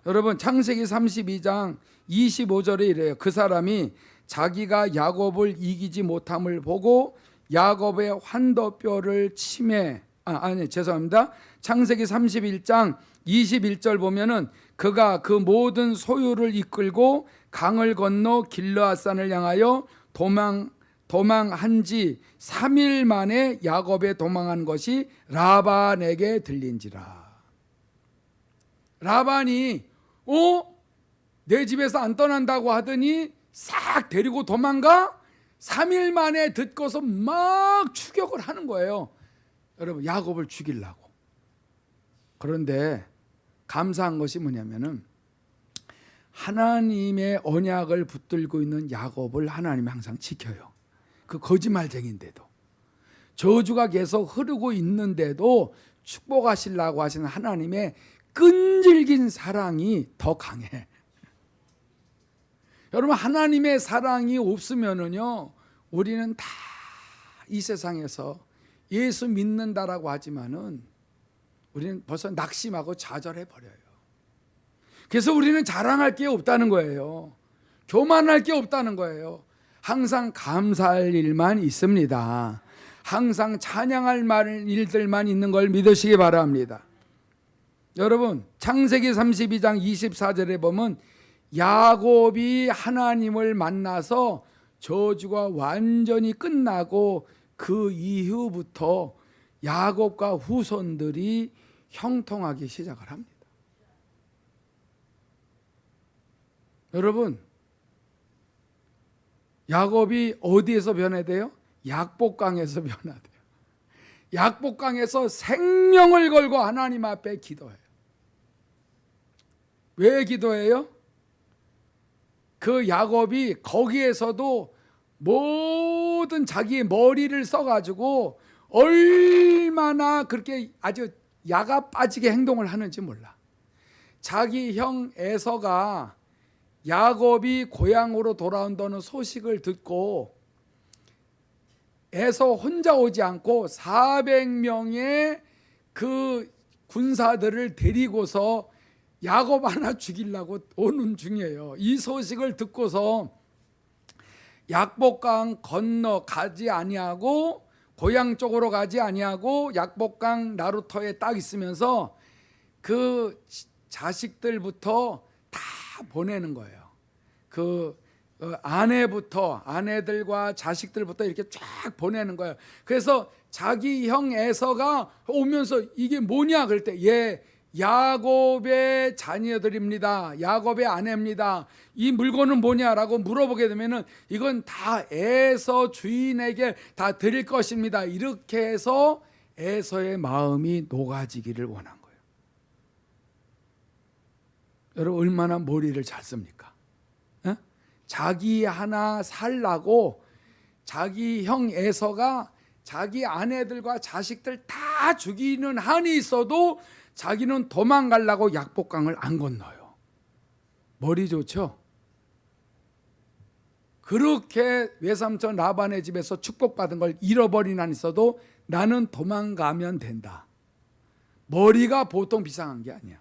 여러분 창세기 32장 25절에 이래요. 그 사람이 자기가 야곱을 이기지 못함을 보고 야곱의 환도뼈를 치매 창세기 31장 21절 보면은 그가 그 모든 소유를 이끌고 강을 건너 길르앗산을 향하여 도망한 지 3일 만에 야곱에 도망한 것이 라반에게 들린지라. 라반이 내 집에서 안 떠난다고 하더니 싹 데리고 도망가? 3일 만에 듣고서 막 추격을 하는 거예요. 여러분, 야곱을 죽이려고. 그런데 감사한 것이 뭐냐면은 하나님의 언약을 붙들고 있는 야곱을 하나님이 항상 지켜요. 그 거짓말쟁인데도 저주가 계속 흐르고 있는데도 축복하시려고 하시는 하나님의 끈질긴 사랑이 더 강해. 여러분, 하나님의 사랑이 없으면은요 우리는 다 이 세상에서 예수 믿는다라고 하지만은 우리는 벌써 낙심하고 좌절해 버려요. 그래서 우리는 자랑할 게 없다는 거예요. 교만할 게 없다는 거예요. 항상 감사할 일만 있습니다. 항상 찬양할 일들만 있는 걸 믿으시기 바랍니다. 여러분, 창세기 32장 24절에 보면 야곱이 하나님을 만나서 저주가 완전히 끝나고 그 이후부터 야곱과 후손들이 형통하기 시작을 합니다. 여러분, 야곱이 어디에서 변해돼요? 약복강에서 변화돼요. 약복강에서 생명을 걸고 하나님 앞에 기도해요. 왜 기도해요? 그 야곱이 거기에서도 모든 자기의 머리를 써가지고 얼마나 그렇게 아주 야가 빠지게 행동을 하는지 몰라. 자기 형 에서가 야곱이 고향으로 돌아온다는 소식을 듣고 에서 혼자 오지 않고 400명의 그 군사들을 데리고서 야곱 하나 죽이려고 오는 중이에요. 이 소식을 듣고서 약복강 건너 가지 아니하고 고향 쪽으로 가지 아니하고 약복강 나루터에 딱 있으면서 그 자식들부터 다 보내는 거예요. 그 아내들과 자식들부터 이렇게 쫙 보내는 거예요. 그래서 자기 형 에서가 오면서 이게 뭐냐 그럴 때 야곱의 자녀들입니다. 야곱의 아내입니다. 이 물건은 뭐냐라고 물어보게 되면은 이건 다 에서 주인에게 다 드릴 것입니다. 이렇게 해서 에서의 마음이 녹아지기를 원한 거예요. 여러분, 얼마나 머리를 잘 씁니까? 에? 자기 하나 살라고 자기 형 에서가 자기 아내들과 자식들 다 죽이는 한이 있어도 자기는 도망가려고 약복강을 안 건너요. 머리 좋죠? 그렇게 외삼촌 라반의 집에서 축복받은 걸 잃어버린 한 있어도 나는 도망가면 된다. 머리가 보통 비상한 게 아니야.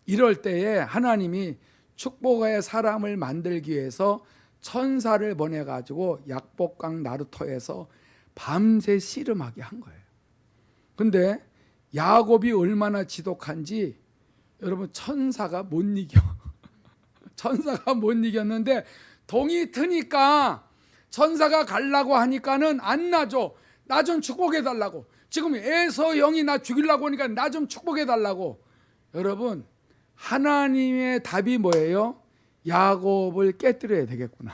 이럴 때에 하나님이 축복의 사람을 만들기 위해서 천사를 보내가지고 약복강 나루터에서 밤새 씨름하게 한 거예요. 근데 야곱이 얼마나 지독한지 여러분, 천사가 못 이겨. 천사가 못 이겼는데 동이 트니까 천사가 가려고 하니까는 안 놔줘. 나 좀 축복해 달라고. 지금 에서 형이 나 죽이려고 하니까 나 좀 축복해 달라고. 여러분, 하나님의 답이 뭐예요? 야곱을 깨뜨려야 되겠구나.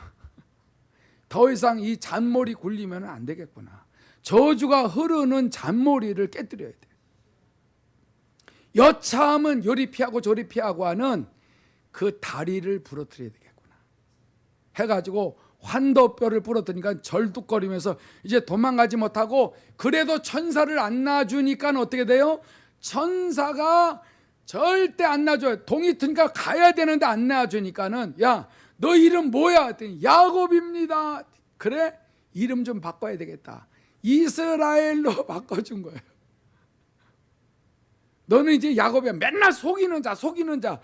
더 이상 이 잔머리 굴리면 안 되겠구나. 저주가 흐르는 잔머리를 깨뜨려야 돼. 여차하면 요리 피하고 저리 피하고 하는 그 다리를 부러뜨려야 되겠구나 해가지고 환도뼈를 부러뜨니까 절뚝거리면서 이제 도망가지 못하고, 그래도 천사를 안 놔주니까 어떻게 돼요? 천사가 절대 안 놔줘요. 동이 트니까 가야 되는데 안 놔주니까는, 야, 너 이름 뭐야? 했더니 야곱입니다. 그래? 이름 좀 바꿔야 되겠다. 이스라엘로 바꿔준 거예요. 너는 이제 야곱이야. 맨날 속이는 자, 속이는 자.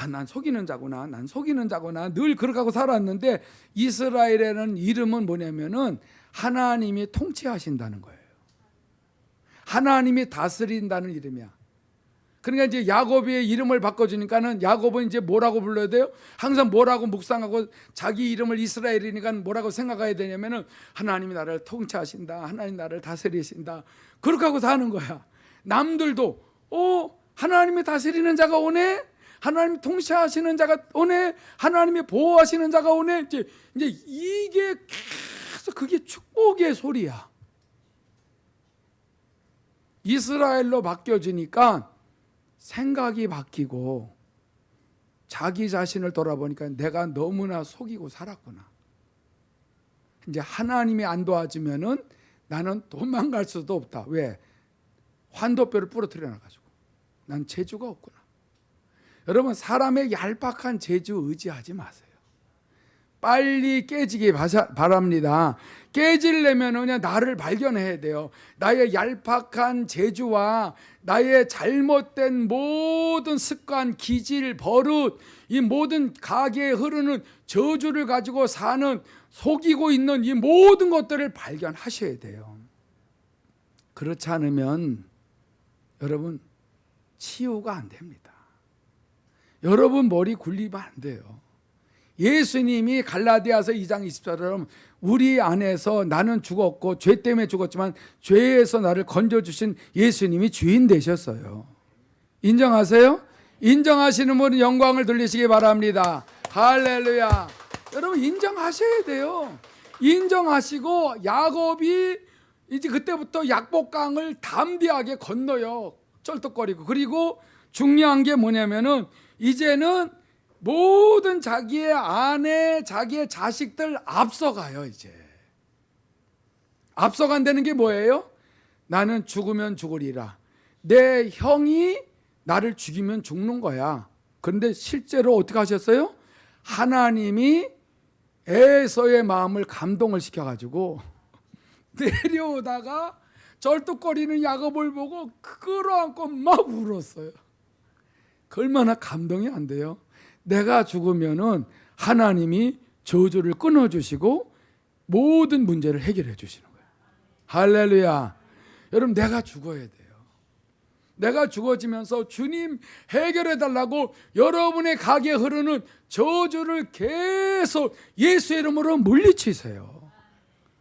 난 속이는 자구나. 난 속이는 자구나. 늘 그렇게 하고 살았는데, 이스라엘이라는 이름은 뭐냐면은 하나님이 통치하신다는 거예요. 하나님이 다스린다는 이름이야. 그러니까 이제 야곱의 이름을 바꿔주니까는, 야곱은 이제 뭐라고 불러야 돼요? 항상 뭐라고 묵상하고 자기 이름을 이스라엘이니까 뭐라고 생각해야 되냐면은 하나님이 나를 통치하신다, 하나님 나를 다스리신다, 그렇게 하고 사는 거야. 남들도 하나님이 다스리는 자가 오네, 하나님이 통치하시는 자가 오네, 하나님이 보호하시는 자가 오네. 이제 이게 계속 그게 축복의 소리야. 이스라엘로 바뀌어지니까 생각이 바뀌고, 자기 자신을 돌아보니까 내가 너무나 속이고 살았구나. 이제 하나님이 안 도와주면은 나는 도망갈 수도 없다. 왜? 환도뼈를 부러뜨려 놔가지고 난 재주가 없구나. 여러분, 사람의 얄팍한 재주 의지하지 마세요. 빨리 깨지기 바랍니다. 깨지려면 그냥 나를 발견해야 돼요. 나의 얄팍한 재주와 나의 잘못된 모든 습관, 기질, 버릇, 이 모든 가게에 흐르는 저주를 가지고 사는, 속이고 있는 이 모든 것들을 발견하셔야 돼요. 그렇지 않으면 여러분 치유가 안 됩니다. 여러분 머리 굴리면 안 돼요. 예수님이 갈라디아서 2장 24절처럼 우리 안에서 나는 죽었고 죄 때문에 죽었지만 죄에서 나를 건져주신 예수님이 주인 되셨어요. 인정하세요? 인정하시는 분은 영광을 돌리시기 바랍니다. 할렐루야. 여러분 인정하셔야 돼요. 인정하시고, 야곱이 이제 그때부터 약복강을 담대하게 건너요. 쩔뚝거리고. 그리고 중요한 게 뭐냐면은 이제는 모든 자기의 아내, 자기의 자식들 앞서가요. 이제 앞서간다는 게 뭐예요? 나는 죽으면 죽으리라. 내 형이 나를 죽이면 죽는 거야. 그런데 실제로 어떻게 하셨어요? 하나님이 에서의 마음을 감동을 시켜가지고 내려오다가 절뚝거리는 야곱을 보고 끌어안고 막 울었어요. 그 얼마나 감동이 안 돼요? 내가 죽으면은 하나님이 저주를 끊어주시고 모든 문제를 해결해 주시는 거예요. 할렐루야. 여러분, 내가 죽어야 돼요. 내가 죽어지면서 주님 해결해 달라고 여러분의 가게에 흐르는 저주를 계속 예수의 이름으로 물리치세요.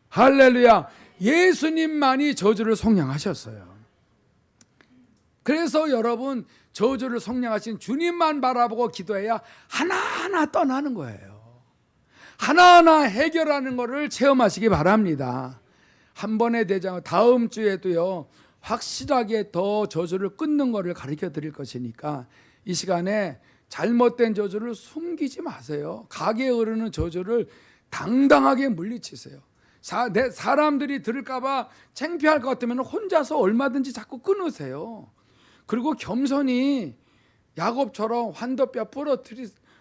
할렐루야. 예수님만이 저주를 속량하셨어요. 그래서 여러분, 저주를 속량하신 주님만 바라보고 기도해야 하나하나 떠나는 거예요. 하나하나 해결하는 것을 체험하시기 바랍니다. 한 번에 되지 않고 다음 주에도요, 확실하게 더 저주를 끊는 것을 가르쳐 드릴 것이니까 이 시간에 잘못된 저주를 숨기지 마세요. 가게에 흐르는 저주를 당당하게 물리치세요. 사람들이 들을까 봐 창피할 것 같으면 혼자서 얼마든지 자꾸 끊으세요. 그리고 겸손히 야곱처럼 환도뼈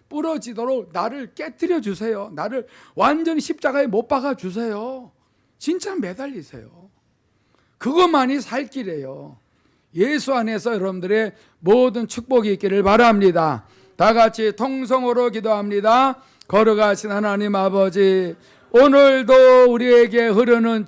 부러지도록 나를 깨뜨려 주세요. 나를 완전히 십자가에 못 박아 주세요. 진짜 매달리세요. 그것만이 살 길이에요. 예수 안에서 여러분들의 모든 축복이 있기를 바랍니다. 다 같이 통성으로 기도합니다. 거룩하신 하나님 아버지, 오늘도 우리에게 흐르는